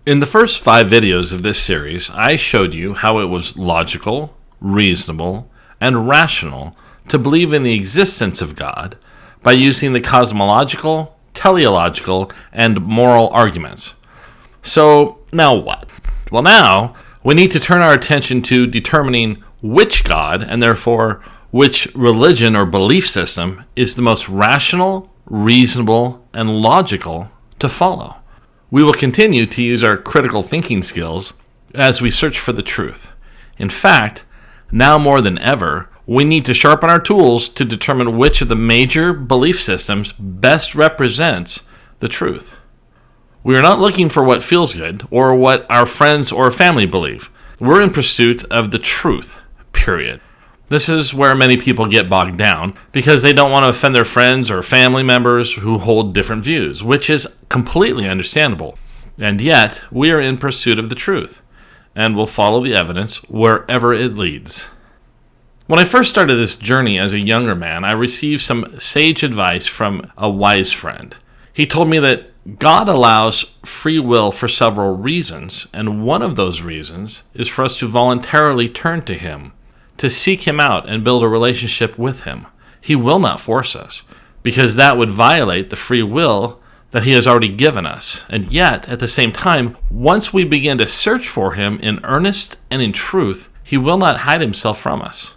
In the first 5 videos of this series, I showed you how it was logical, reasonable, and rational to believe in the existence of God by using the cosmological, teleological, and moral arguments. So now what? Well, now we need to turn our attention to determining which God, and therefore which religion or belief system, is the most rational, reasonable, and logical to follow. We will continue to use our critical thinking skills as we search for the truth. In fact, now more than ever, we need to sharpen our tools to determine which of the major belief systems best represents the truth. We are not looking for what feels good or what our friends or family believe. We're in pursuit of the truth, period. This is where many people get bogged down because they don't want to offend their friends or family members who hold different views, which is completely understandable. And yet, we are in pursuit of the truth, and will follow the evidence wherever it leads. When I first started this journey as a younger man, I received some sage advice from a wise friend. He told me that God allows free will for several reasons, and one of those reasons is for us to voluntarily turn to Him, to seek Him out and build a relationship with Him. He will not force us, because that would violate the free will that He has already given us. And yet, at the same time, once we begin to search for Him in earnest and in truth, He will not hide Himself from us.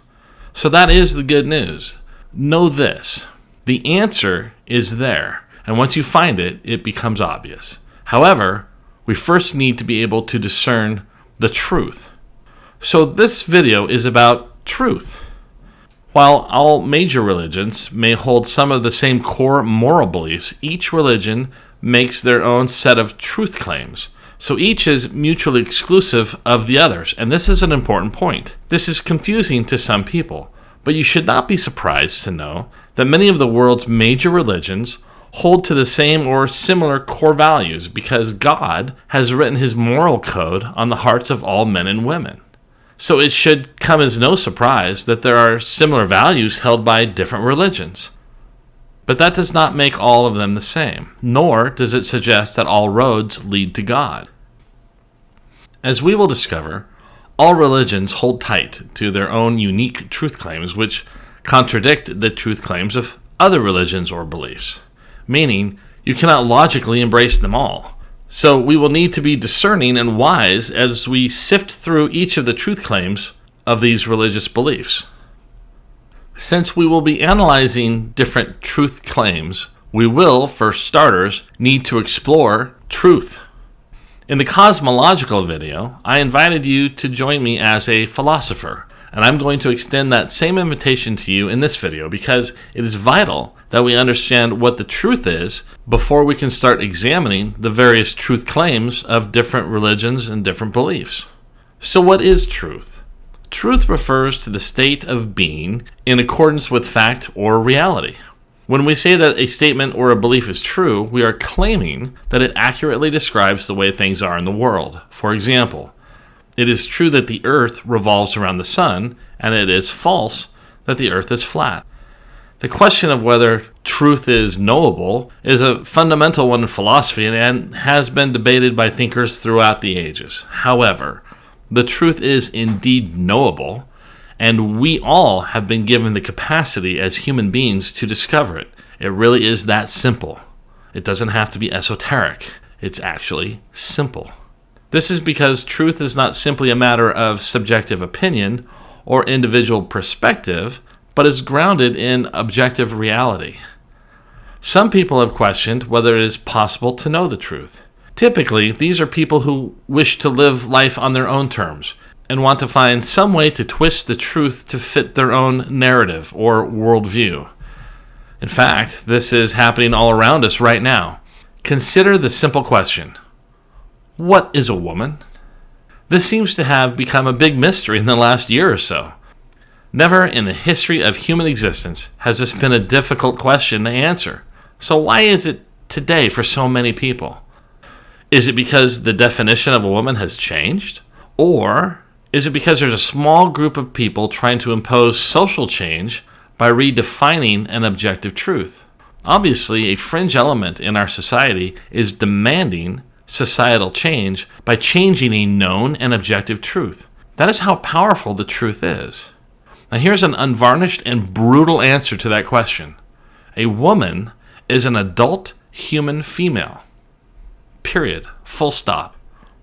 So that is the good news. Know this: the answer is there, and once you find it, it becomes obvious. However, we first need to be able to discern the truth. So this video is about truth. While all major religions may hold some of the same core moral beliefs, each religion makes their own set of truth claims. So each is mutually exclusive of the others, and this is an important point. This is confusing to some people, but you should not be surprised to know that many of the world's major religions hold to the same or similar core values because God has written His moral code on the hearts of all men and women. So it should come as no surprise that there are similar values held by different religions. But that does not make all of them the same, nor does it suggest that all roads lead to God. As we will discover, all religions hold tight to their own unique truth claims, which contradict the truth claims of other religions or beliefs, meaning you cannot logically embrace them all. So we will need to be discerning and wise as we sift through each of the truth claims of these religious beliefs. Since we will be analyzing different truth claims, we will, for starters, need to explore truth. In the cosmological video, I invited you to join me as a philosopher, and I'm going to extend that same invitation to you in this video because it is vital that we understand what the truth is before we can start examining the various truth claims of different religions and different beliefs. So what is truth? Truth refers to the state of being in accordance with fact or reality. When we say that a statement or a belief is true, we are claiming that it accurately describes the way things are in the world. For example, it is true that the earth revolves around the sun, and it is false that the earth is flat. The question of whether truth is knowable is a fundamental one in philosophy and has been debated by thinkers throughout the ages. However, the truth is indeed knowable, and we all have been given the capacity as human beings to discover it. It really is that simple. It doesn't have to be esoteric. It's actually simple. This is because truth is not simply a matter of subjective opinion or individual perspective, but is grounded in objective reality. Some people have questioned whether it is possible to know the truth. Typically, these are people who wish to live life on their own terms and want to find some way to twist the truth to fit their own narrative or worldview. In fact, this is happening all around us right now. Consider the simple question: what is a woman? This seems to have become a big mystery in the last year or so. Never in the history of human existence has this been a difficult question to answer. So why is it today for so many people? Is it because the definition of a woman has changed? Or is it because there's a small group of people trying to impose social change by redefining an objective truth? Obviously, a fringe element in our society is demanding societal change by changing a known and objective truth. That is how powerful the truth is. Now here's an unvarnished and brutal answer to that question. A woman is an adult human female. Period. Full stop.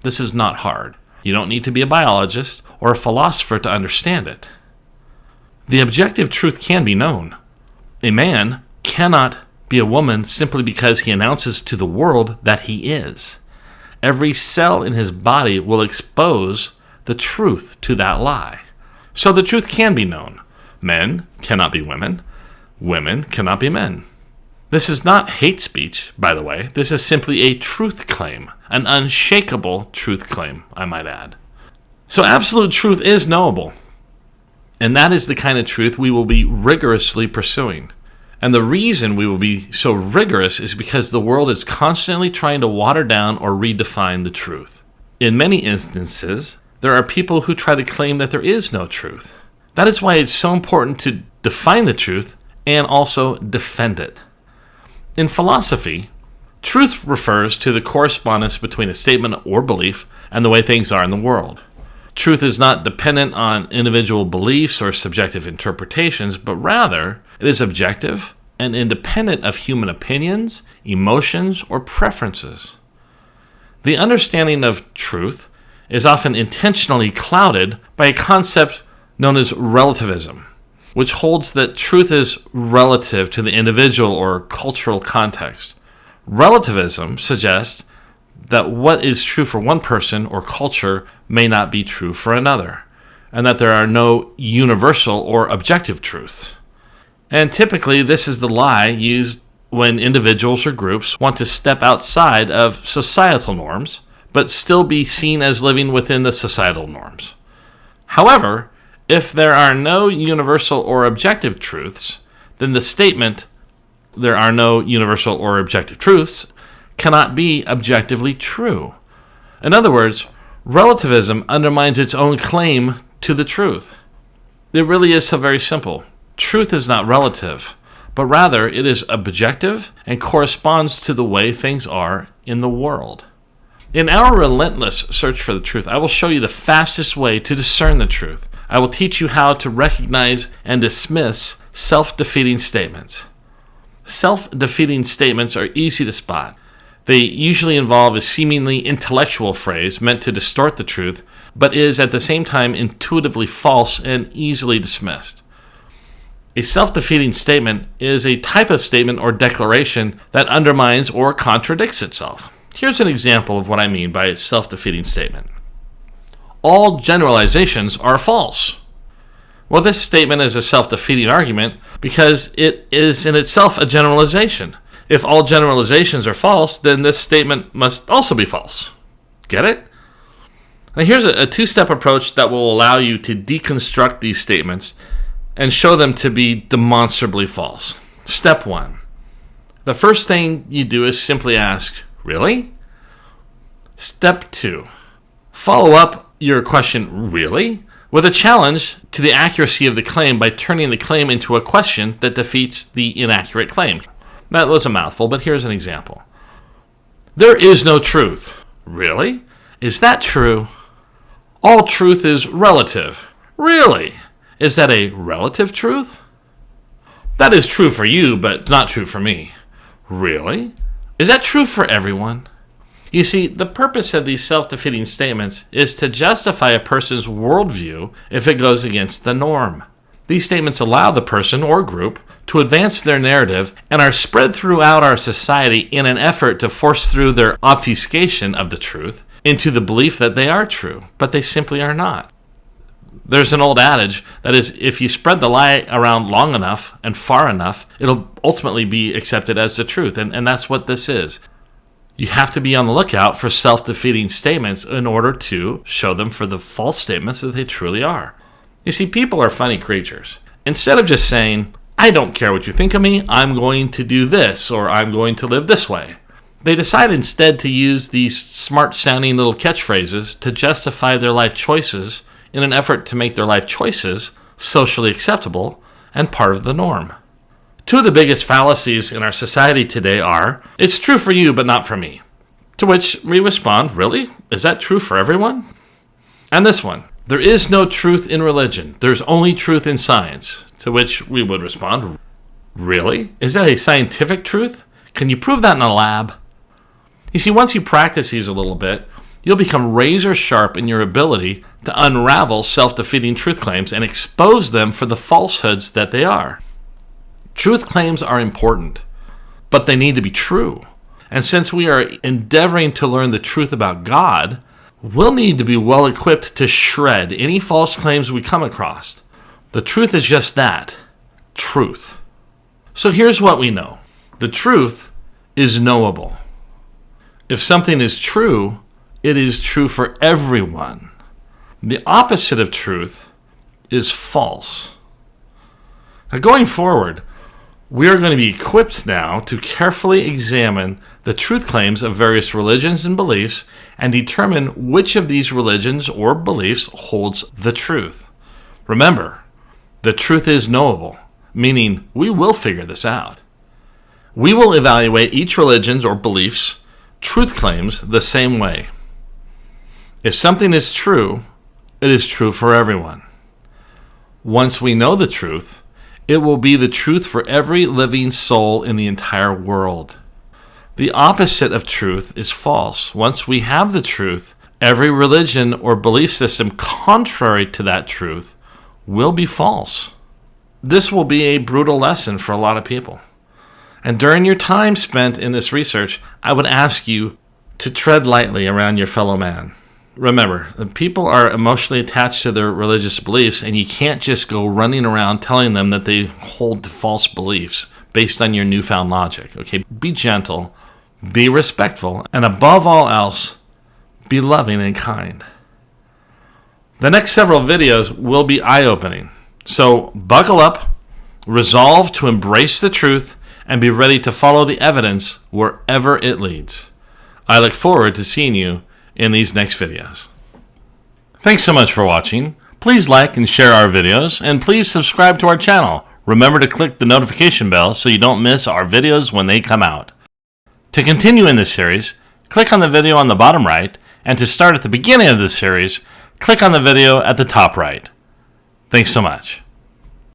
This is not hard. You don't need to be a biologist or a philosopher to understand it. The objective truth can be known. A man cannot be a woman simply because he announces to the world that he is. Every cell in his body will expose the truth to that lie. So the truth can be known. Men cannot be women. Women cannot be men. This is not hate speech, by the way. This is simply a truth claim, an unshakable truth claim, I might add. So absolute truth is knowable. And that is the kind of truth we will be rigorously pursuing. And the reason we will be so rigorous is because the world is constantly trying to water down or redefine the truth. In many instances, there are people who try to claim that there is no truth. That is why it's so important to define the truth and also defend it. In philosophy, truth refers to the correspondence between a statement or belief and the way things are in the world. Truth is not dependent on individual beliefs or subjective interpretations, but rather it is objective and independent of human opinions, emotions, or preferences. The understanding of truth is often intentionally clouded by a concept known as relativism, which holds that truth is relative to the individual or cultural context. Relativism suggests that what is true for one person or culture may not be true for another, and that there are no universal or objective truths. And typically, this is the lie used when individuals or groups want to step outside of societal norms, but still be seen as living within the societal norms. However, if there are no universal or objective truths, then the statement, "there are no universal or objective truths," cannot be objectively true. In other words, relativism undermines its own claim to the truth. It really is so very simple. Truth is not relative, but rather it is objective and corresponds to the way things are in the world. In our relentless search for the truth, I will show you the fastest way to discern the truth. I will teach you how to recognize and dismiss self-defeating statements. Self-defeating statements are easy to spot. They usually involve a seemingly intellectual phrase meant to distort the truth, but is at the same time intuitively false and easily dismissed. A self-defeating statement is a type of statement or declaration that undermines or contradicts itself. Here's an example of what I mean by a self-defeating statement. All generalizations are false. Well, this statement is a self-defeating argument because it is in itself a generalization. If all generalizations are false, then this statement must also be false. Get it? Now here's a two-step approach that will allow you to deconstruct these statements and show them to be demonstrably false. Step 1. The first thing you do is simply ask, "Really?" Step 2. Follow up your question, "Really?" with a challenge to the accuracy of the claim by turning the claim into a question that defeats the inaccurate claim. That was a mouthful, but here's an example. "There is no truth." "Really? Is that true?" "All truth is relative." "Really? Is that a relative truth?" "That is true for you, but it's not true for me." "Really? Is that true for everyone?" You see, the purpose of these self-defeating statements is to justify a person's worldview if it goes against the norm. These statements allow the person or group to advance their narrative and are spread throughout our society in an effort to force through their obfuscation of the truth into the belief that they are true, but they simply are not. There's an old adage that is, if you spread the lie around long enough and far enough, it'll ultimately be accepted as the truth, and that's what this is. You have to be on the lookout for self-defeating statements in order to show them for the false statements that they truly are. You see, people are funny creatures. Instead of just saying, "I don't care what you think of me, I'm going to do this," or "I'm going to live this way," they decide instead to use these smart-sounding little catchphrases to justify their life choices in an effort to make their life choices socially acceptable and part of the norm. Two of the biggest fallacies in our society today are, "It's true for you, but not for me." To To which we respond, really? Is that true for everyone? And this one, there is no truth in religion. There's only truth in science. To which we would respond, really? Is that a scientific truth? Can you prove that in a lab? You see, once you practice these a little bit, you'll become razor sharp in your ability to unravel self-defeating truth claims and expose them for the falsehoods that they are. Truth claims are important, but they need to be true. And since we are endeavoring to learn the truth about God, we'll need to be well equipped to shred any false claims we come across. The truth is just that, truth. So here's what we know. The truth is knowable. If something is true, it is true for everyone. The opposite of truth is false. Now, going forward, we are going to be equipped now to carefully examine the truth claims of various religions and beliefs and determine which of these religions or beliefs holds the truth. Remember, the truth is knowable, meaning we will figure this out. We will evaluate each religion's or belief's truth claims the same way. If something is true, it is true for everyone. Once we know the truth, it will be the truth for every living soul in the entire world. The opposite of truth is false. Once we have the truth, every religion or belief system contrary to that truth will be false. This will be a brutal lesson for a lot of people. And during your time spent in this research, I would ask you to tread lightly around your fellow man. Remember, people are emotionally attached to their religious beliefs, and you can't just go running around telling them that they hold to false beliefs based on your newfound logic. Okay, be gentle, be respectful, and above all else, be loving and kind. The next several videos will be eye-opening. So buckle up, resolve to embrace the truth, and be ready to follow the evidence wherever it leads. I look forward to seeing you in these next videos. Thanks so much for watching. Please like and share our videos, and please subscribe to our channel. Remember to click the notification bell so you don't miss our videos when they come out. To continue in this series, click on the video on the bottom right, and to start at the beginning of this series, click on the video at the top right. Thanks so much.